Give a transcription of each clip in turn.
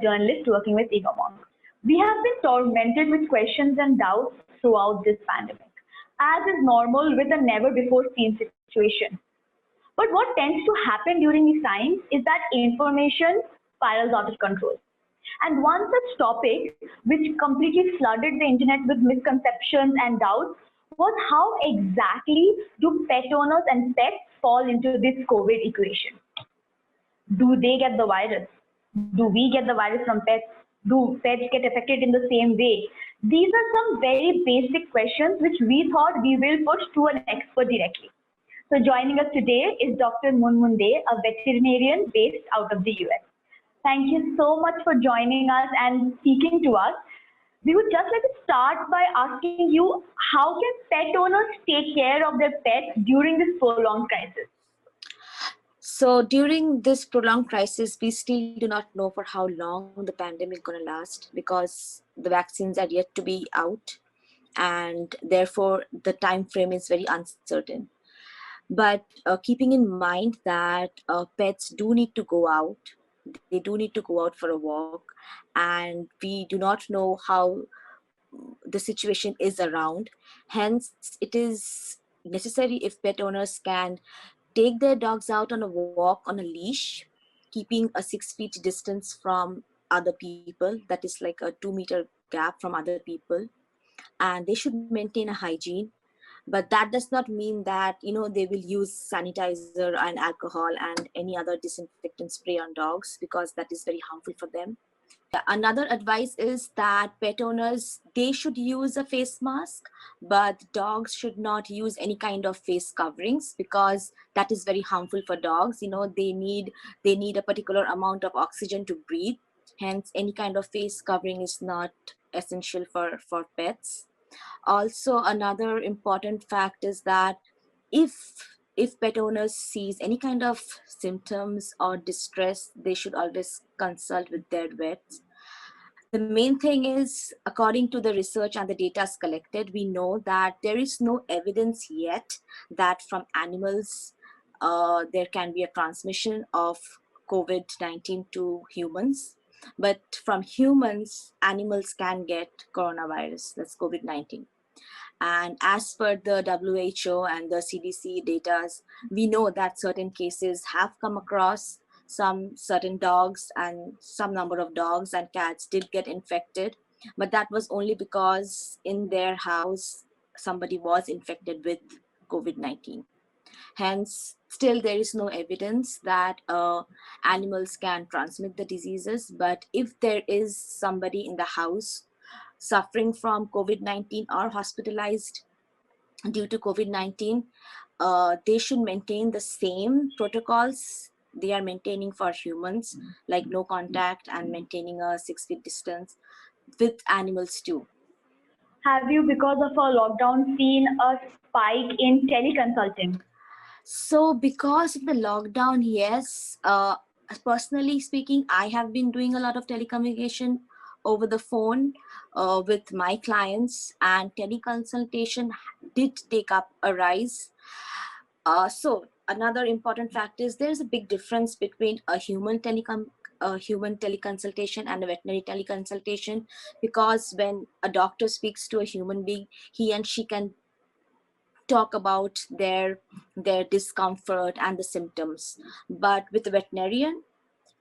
journalist working with Egomon. We have been tormented with questions and doubts throughout this pandemic, as is normal with a never before seen situation. But what tends to happen during these times is that information spirals out of control. And one such topic which completely flooded the internet with misconceptions and doubts was how exactly do pet owners and pets fall into this COVID equation? Do they get the virus? Do we get the virus from pets? Do pets get affected in the same way? These are some very basic questions which we thought we will put to an expert directly. So joining us today is Dr. Munmun, a veterinarian based out of the US. Thank you so much for joining us and speaking to us. We would just like to start by asking you, how can pet owners take care of their pets during this prolonged crisis? So during this prolonged crisis, we still do not know for how long the pandemic is going to last, because the vaccines are yet to be out, and therefore the time frame is very uncertain. But keeping in mind that pets do need to go out, they do need to go out for a walk, and we do not know how the situation is around. Hence, it is necessary if pet owners can take their dogs out on a walk on a leash, keeping a 6 feet distance from other people, that is like a 2 meter gap from other people, and they should maintain a hygiene. But that does not mean that they will use sanitizer and alcohol and any other disinfectant spray on dogs, because that is very harmful for them. Another advice is that pet owners, they should use a face mask, but dogs should not use any kind of face coverings, because that is very harmful for dogs. They need a particular amount of oxygen to breathe. Hence, any kind of face covering is not essential for pets. Also, another important fact is that if pet owners sees any kind of symptoms or distress, they should always consult with their vets. The main thing is, according to the research and the data collected, we know that there is no evidence yet that from animals there can be a transmission of COVID-19 to humans. But from humans, animals can get coronavirus, that's COVID-19. And as per the WHO and the CDC data, we know that certain cases have come across. Some certain dogs and some number of dogs and cats did get infected, but that was only because in their house somebody was infected with COVID-19. Hence, still there is no evidence that animals can transmit the diseases. But if there is somebody in the house suffering from COVID-19 or hospitalized due to COVID-19, they should maintain the same protocols they are maintaining for humans, like no contact and maintaining a 6 feet distance with animals too. Have you, because of a lockdown, seen a spike in teleconsulting? So because of the lockdown, yes, personally speaking, I have been doing a lot of telecommunication over the phone with my clients, and teleconsultation did take up a rise. So another important fact is there's a big difference between a human teleconsultation and a veterinary teleconsultation, because when a doctor speaks to a human being, he and she can talk about their discomfort and the symptoms. But with a veterinarian,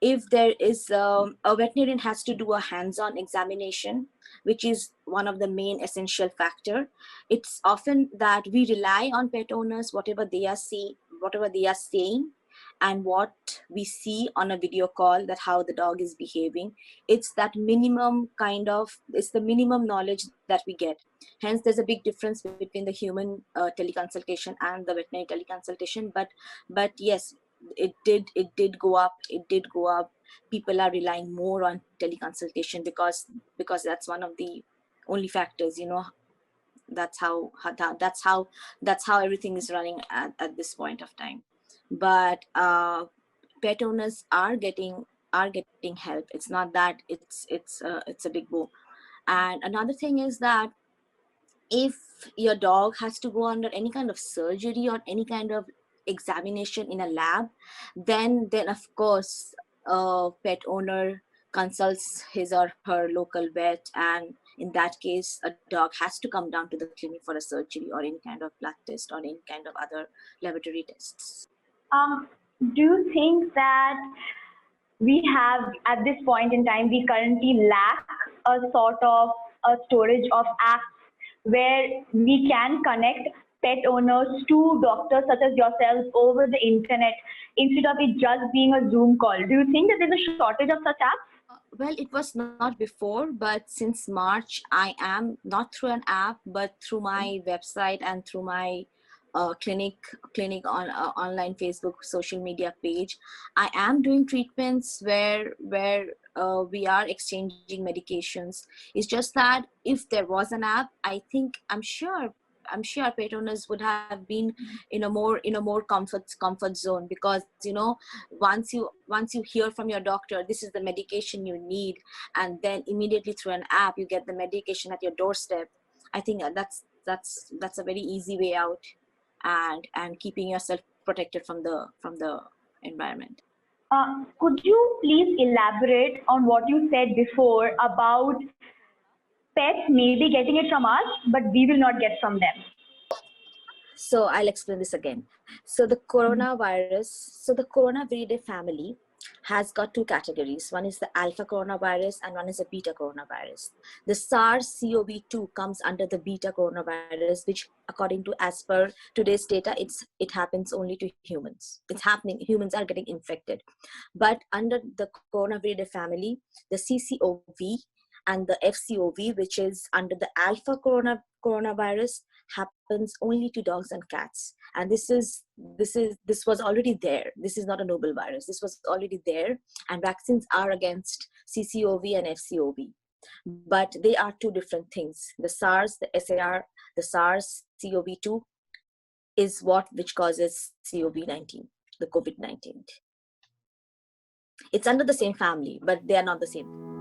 if there is a veterinarian has to do a hands-on examination, which is one of the main essential factor. It's often that we rely on pet owners, whatever they are saying, and what we see on a video call, that how the dog is behaving. It's the minimum knowledge that we get. Hence, there's a big difference between the human teleconsultation and the veterinary teleconsultation. But yes, it did go up. People are relying more on teleconsultation because that's one of the only factors. That's how everything is running at this point of time. But pet owners are getting help. It's not that it's a big boom. And another thing is that if your dog has to go under any kind of surgery or any kind of examination in a lab, then of course pet owner consults his or her local vet, and in that case a dog has to come down to the clinic for a surgery or any kind of blood test or any kind of other laboratory tests. Um, do you think that we have, at this point in time, we currently lack a sort of a storage of apps where we can connect pet owners to doctors such as yourselves over the internet instead of it just being a Zoom call? Do you think that there's a shortage of such apps? Well, it was not before, but since March, I am not through an app, but through my website and through my clinic on online Facebook social media page. I am doing treatments where we are exchanging medications. It's just that if there was an app, I'm sure pet owners would have been in a more comfort zone, because once you hear from your doctor this is the medication you need, and then immediately through an app you get the medication at your doorstep. I think that's a very easy way out, and keeping yourself protected from the environment. Could you please elaborate on what you said before about pets maybe getting it from us, but we will not get from them? So I'll explain this again. So the the coronavirus family has got two categories. One is the alpha coronavirus and one is the beta coronavirus. The SARS-CoV-2 comes under the beta coronavirus, which according to as per today's data, it happens only to humans. It's happening, humans are getting infected. But under the coronavirus family, the CCOV and the FCOV, which is under the alpha coronavirus, happens only to dogs and cats. And this was already there. This is not a novel virus. This was already there, and vaccines are against CCOV and FCOV. But they are two different things. The SARS-CoV-2 is which causes COVID-19, the COVID-19. It's under the same family, but they are not the same.